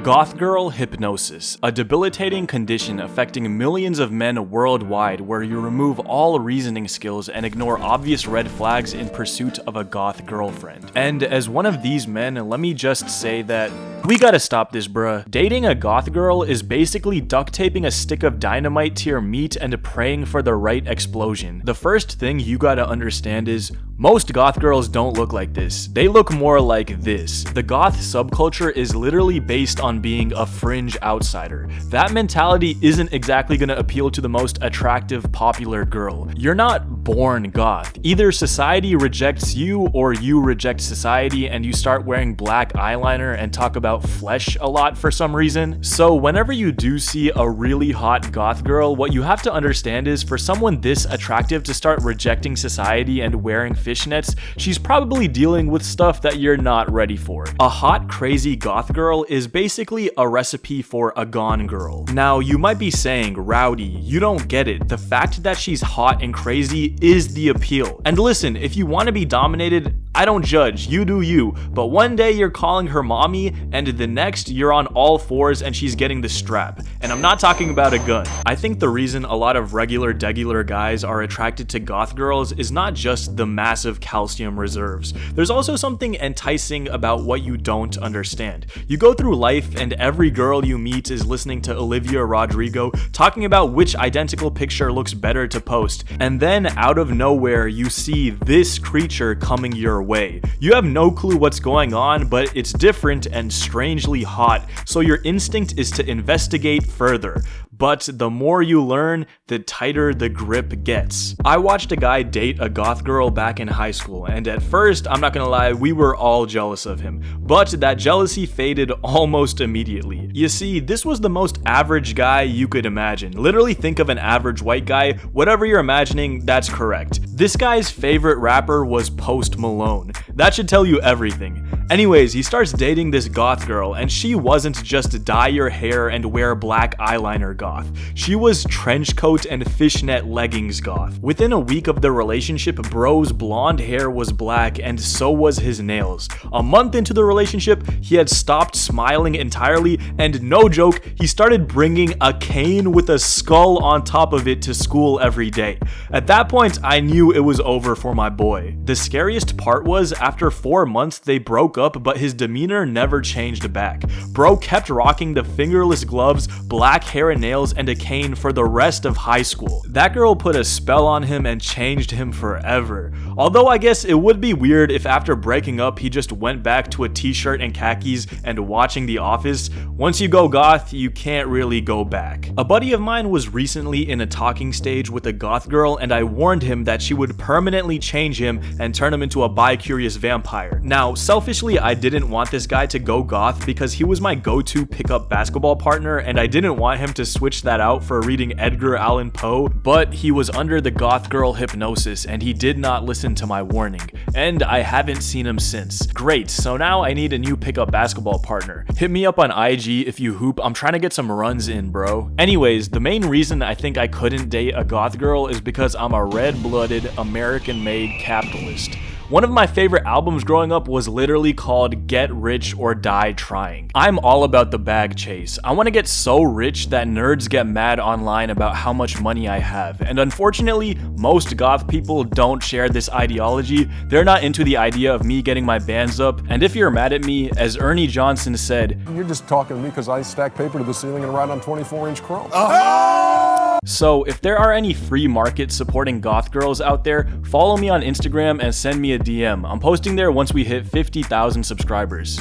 Goth Girl hypnosis, a debilitating condition affecting millions of men worldwide where you remove all reasoning skills and ignore obvious red flags in pursuit of a goth girlfriend. And as one of these men, let me just say that we gotta stop this, bruh. Dating a goth girl is basically duct taping a stick of dynamite to your meat and praying for the right explosion. The first thing you gotta understand is most goth girls don't look like this. They look more like this. The goth subculture is literally based on being a fringe outsider. That mentality isn't exactly gonna appeal to the most attractive, popular girl. You're not born goth. Either society rejects you or you reject society and you start wearing black eyeliner and talk about flesh a lot for some reason. So whenever you do see a really hot goth girl, what you have to understand is for someone this attractive to start rejecting society and wearing fishnets, she's probably dealing with stuff that you're not ready for. A hot, crazy goth girl is basically a recipe for a gone girl. Now, you might be saying, Rowdy, you don't get it. The fact that she's hot and crazy is the appeal. And listen, if you want to be dominated, I don't judge, you do you, but one day you're calling her mommy and the next you're on all fours and she's getting the strap. And I'm not talking about a gun. I think the reason a lot of regular guys are attracted to goth girls is not just the massive calcium reserves. There's also something enticing about what you don't understand. You go through life and every girl you meet is listening to Olivia Rodrigo talking about which identical picture looks better to post, and then out of nowhere you see this creature coming your way. You have no clue what's going on, but it's different and strangely hot, so your instinct is to investigate further. But the more you learn, the tighter the grip gets. I watched a guy date a goth girl back in high school, and at first, I'm not gonna lie, we were all jealous of him. But that jealousy faded almost immediately. You see, this was the most average guy you could imagine. Literally think of an average white guy, whatever you're imagining, that's correct. This guy's favorite rapper was Post Malone. That should tell you everything. Anyways, he starts dating this goth girl, and she wasn't just dye your hair and wear black eyeliner goth. She was trench coat and fishnet leggings goth. Within a week of the relationship, bro's blonde hair was black and so was his nails. A month into the relationship, he had stopped smiling entirely, and no joke, he started bringing a cane with a skull on top of it to school every day. At that point, I knew it was over for my boy. The scariest part was, after 4 months, they broke up, but his demeanor never changed back. Bro kept rocking the fingerless gloves, black hair and nails, and a cane for the rest of high school. That girl put a spell on him and changed him forever. Although I guess it would be weird if after breaking up he just went back to a t-shirt and khakis and watching The Office. Once you go goth, you can't really go back. A buddy of mine was recently in a talking stage with a goth girl, and I warned him that she would permanently change him and turn him into a bi-curious vampire. Now, selfishly, I didn't want this guy to go goth because he was my go-to pickup basketball partner, and I didn't want him to switch that out for reading Edgar Allan Poe, but he was under the goth girl hypnosis and he did not listen to my warning, and I haven't seen him since. Great, so now I need a new pickup basketball partner. Hit me up on IG if you hoop, I'm trying to get some runs in, bro. Anyways, the main reason I think I couldn't date a goth girl is because I'm a red-blooded, American-made capitalist. One of my favorite albums growing up was literally called Get Rich or Die Trying. I'm all about the bag chase. I want to get so rich that nerds get mad online about how much money I have. And unfortunately, most goth people don't share this ideology. They're not into the idea of me getting my bands up. And if you're mad at me, as Ernie Johnson said, "You're just talking to me because I stack paper to the ceiling and write on 24-inch chrome." So if there are any free market supporting goth girls out there, follow me on Instagram and send me a DM. I'm posting there once we hit 50,000 subscribers.